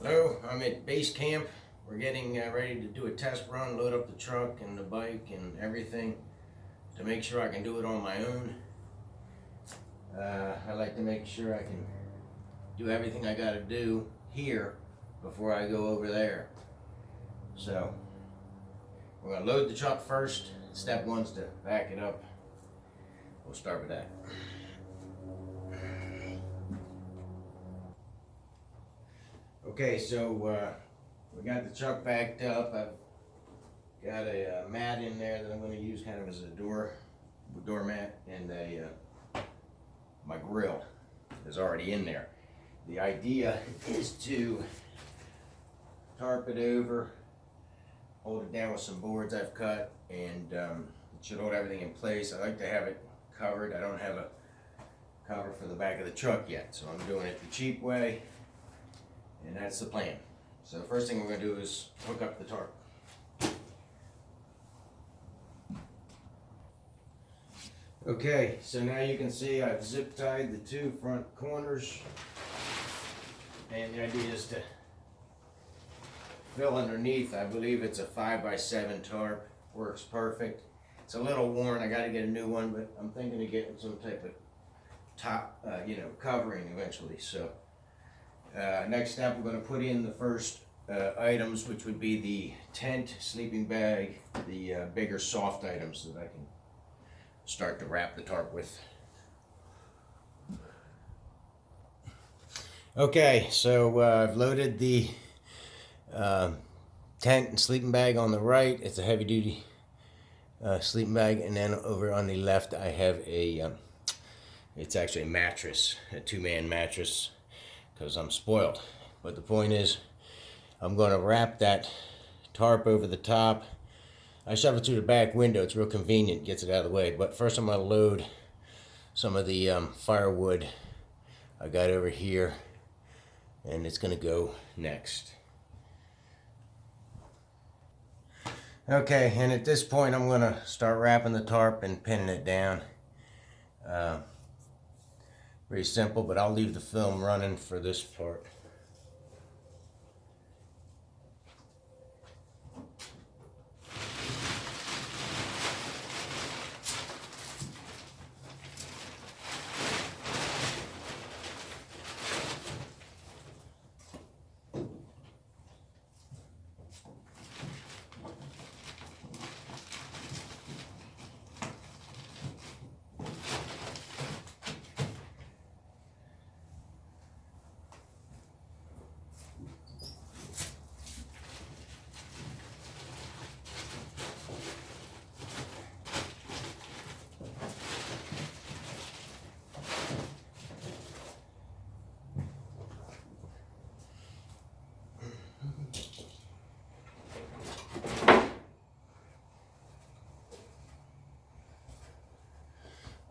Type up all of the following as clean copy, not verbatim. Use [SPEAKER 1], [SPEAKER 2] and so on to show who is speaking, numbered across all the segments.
[SPEAKER 1] Hello, I'm at base camp. We're getting ready to do a test run, load up the truck and the bike and everything to make sure I can do it on my own. I like to make sure I can do everything I gotta do here before I go over there. So, we're gonna load the truck first. Step one's to back it up. We'll start with that. Okay, so we got the truck backed up. I've got a mat in there that I'm going to use kind of as a doormat, and my grill is already in there. The idea is to tarp it over, hold it down with some boards I've cut, and it should hold everything in place. I like to have it covered. I don't have a cover for the back of the truck yet, so I'm doing it the cheap way. And that's the plan. So the first thing we're going to do is hook up the tarp. Okay, so now you can see I've zip tied the two front corners. And the idea is to fill underneath. I believe it's a 5x7 tarp. Works perfect. It's a little worn. I got to get a new one, but I'm thinking of getting some type of top, covering eventually. So. Next step, we're going to put in the first items, which would be the tent, sleeping bag, the bigger soft items that I can start to wrap the tarp with. Okay, so I've loaded the tent and sleeping bag on the right. It's a heavy duty sleeping bag, and then over on the left I have it's actually a mattress, a 2-man mattress, because I'm spoiled. But the point is, I'm going to wrap that tarp over the top. I shove it through the back window. It's real convenient, gets it out of the way. But first I'm going to load some of the firewood I got over here, and it's going to go next. Okay, and at this point I'm going to start wrapping the tarp and pinning it down. Very simple, but I'll leave the film running for this part.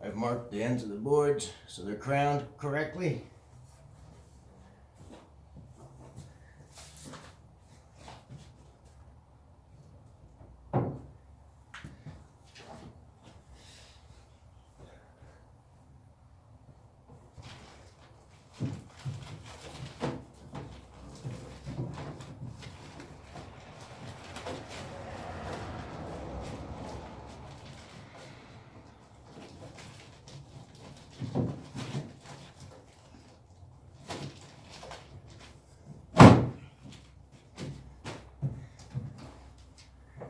[SPEAKER 1] I've marked the ends of the boards so they're crowned correctly.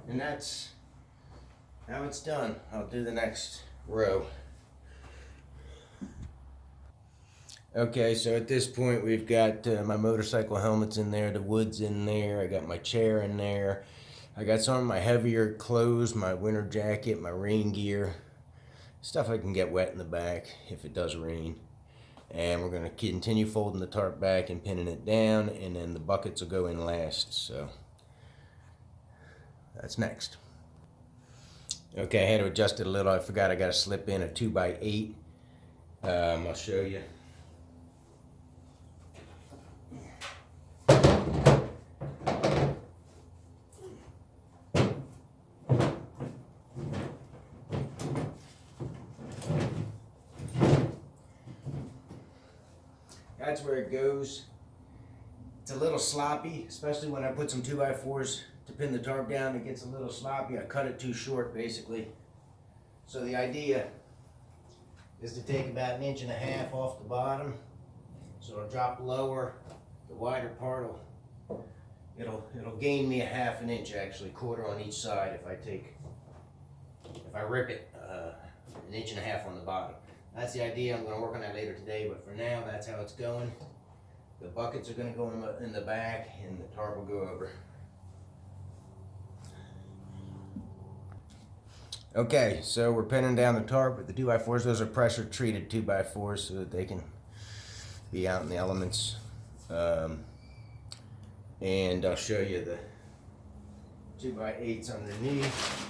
[SPEAKER 1] And that's how it's done. I'll do the next row. Okay, so at this point we've got my motorcycle helmets in there, the wood's in there, I got my chair in there, I got some of my heavier clothes, my winter jacket, my rain gear, stuff I can get wet in the back if it does rain. And we're going to continue folding the tarp back and pinning it down, and then the buckets will go in last. So that's next. Okay, I had to adjust it a little. I forgot I got to slip in a 2x8. I'll show you. That's where it goes. It's a little sloppy, especially when I put some 2x4s to pin the tarp down. It gets a little sloppy. I cut it too short, basically. So the idea is to take about 1.5 inches off the bottom, so it'll drop lower. The wider part will it'll gain me 1/2 inch, actually, 1/4 on each side if I rip it 1.5 inches on the bottom. That's the idea. I'm going to work on that later today, but for now, that's how it's going. The buckets are going to go in the back, and the tarp will go over. Okay, so we're pinning down the tarp with the 2x4s. Those are pressure treated 2x4s so that they can be out in the elements. And I'll show you the 2x8s underneath.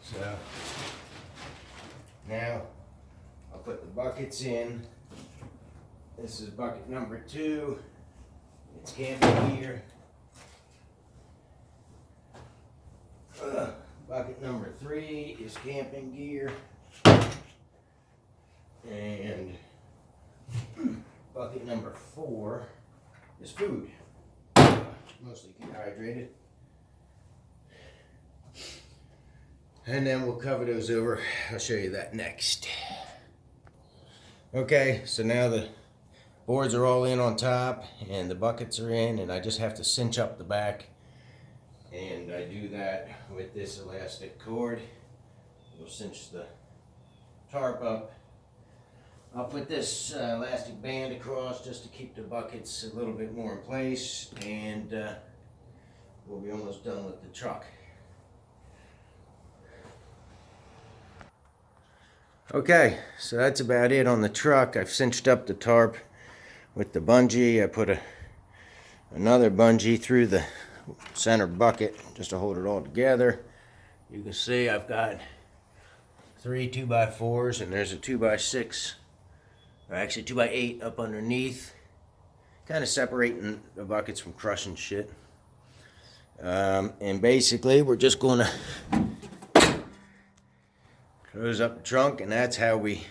[SPEAKER 1] So now I'll put the buckets in. This is bucket number 2. It's camping gear. Bucket number 3 is camping gear. And bucket number 4 is food. Mostly dehydrated. And then we'll cover those over. I'll show you that next. Okay, so now the boards are all in on top and the buckets are in, and I just have to cinch up the back. And I do that with this elastic cord. It'll cinch the tarp up. I'll put this elastic band across just to keep the buckets a little bit more in place, and we'll be almost done with the truck. Okay, so that's about it on the truck. I've cinched up the tarp with the bungee. I put another bungee through the center bucket just to hold it all together. You can see I've got 3 2x4s, and there's a 2x6, or actually 2x8 up underneath, kind of separating the buckets from crushing shit. And basically we're just going to close up the trunk, and that's how we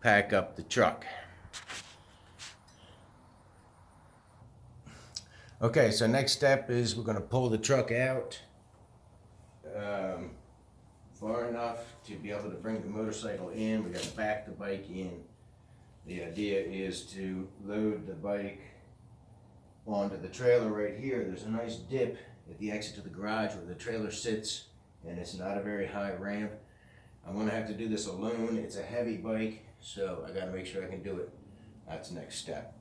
[SPEAKER 1] pack up the truck. Okay, so next step is we're going to pull the truck out far enough to be able to bring the motorcycle in. We got to back the bike in. The idea is to load the bike onto the trailer right here. There's a nice dip at the exit to the garage where the trailer sits, and it's not a very high ramp. I'm going to have to do this alone. It's a heavy bike, so I got to make sure I can do it. That's the next step.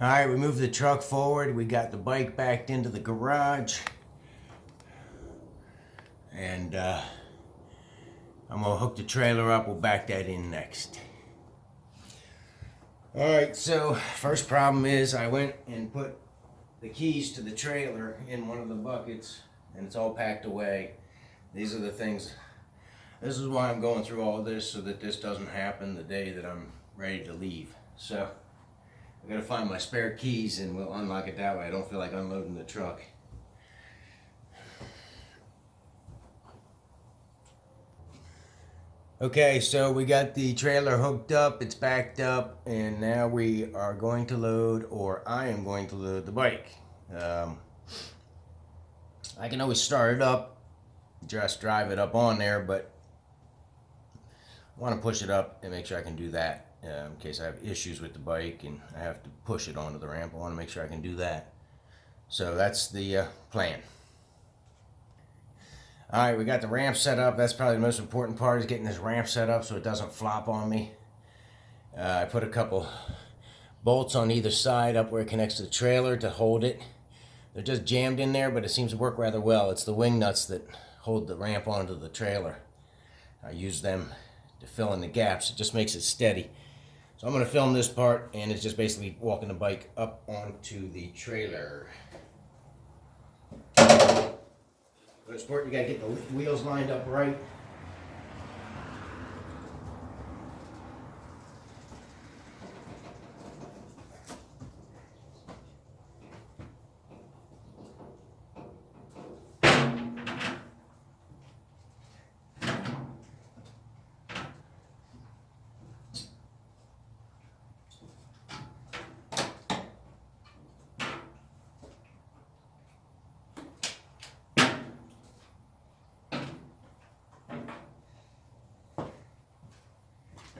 [SPEAKER 1] Alright, we moved the truck forward. We got the bike backed into the garage. And I'm going to hook the trailer up. We'll back that in next. Alright, so first problem is I went and put the keys to the trailer in one of the buckets, and it's all packed away. These are the things. This is why I'm going through all this, so that this doesn't happen the day that I'm ready to leave. So I gotta find my spare keys, and we'll unlock it that way. I don't feel like unloading the truck. Okay, so we got the trailer hooked up, it's backed up, and now we are going to load, or I am going to load the bike. I can always start it up, just drive it up on there, but I want to push it up and make sure I can do that. In case I have issues with the bike and I have to push it onto the ramp, I want to make sure I can do that. So that's the plan. Alright, we got the ramp set up. That's probably the most important part, is getting this ramp set up so it doesn't flop on me. I put a couple bolts on either side up where it connects to the trailer to hold it. They're just jammed in there, but it seems to work rather well. It's the wing nuts that hold the ramp onto the trailer. I use them to fill in the gaps. It just makes it steady. So I'm going to film this part, and it's just basically walking the bike up onto the trailer. For this part, you got to get the wheels lined up right.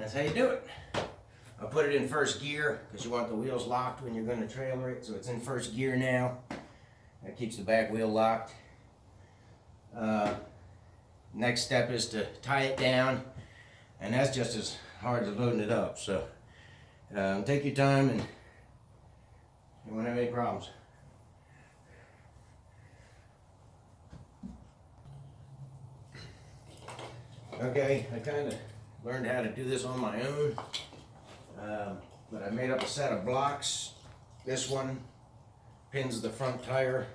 [SPEAKER 1] That's how you do it. I put it in first gear because you want the wheels locked when you're going to trailer it. So it's in first gear now. That keeps the back wheel locked. Next step is to tie it down, and that's just as hard as loading it up. So take your time and you won't have any problems. Okay, I kind of learned how to do this on my own, but I made up a set of blocks. This one pins the front tire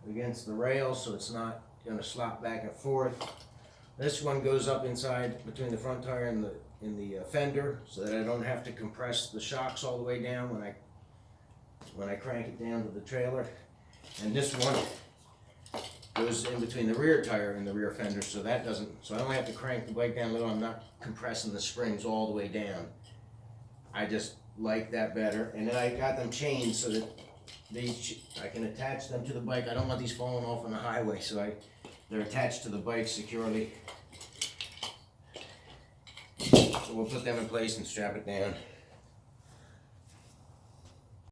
[SPEAKER 1] against the rail so it's not going to slop back and forth. This one goes up inside between the front tire and the fender so that I don't have to compress the shocks all the way down when I crank it down to the trailer. And this one goes in between the rear tire and the rear fender, so that doesn't, so I only have to crank the bike down a little. I'm not compressing the springs all the way down. I just like that better. And then I got them chained so that I can attach them to the bike. I don't want these falling off on the highway, so they're attached to the bike securely. So we'll put them in place and strap it down.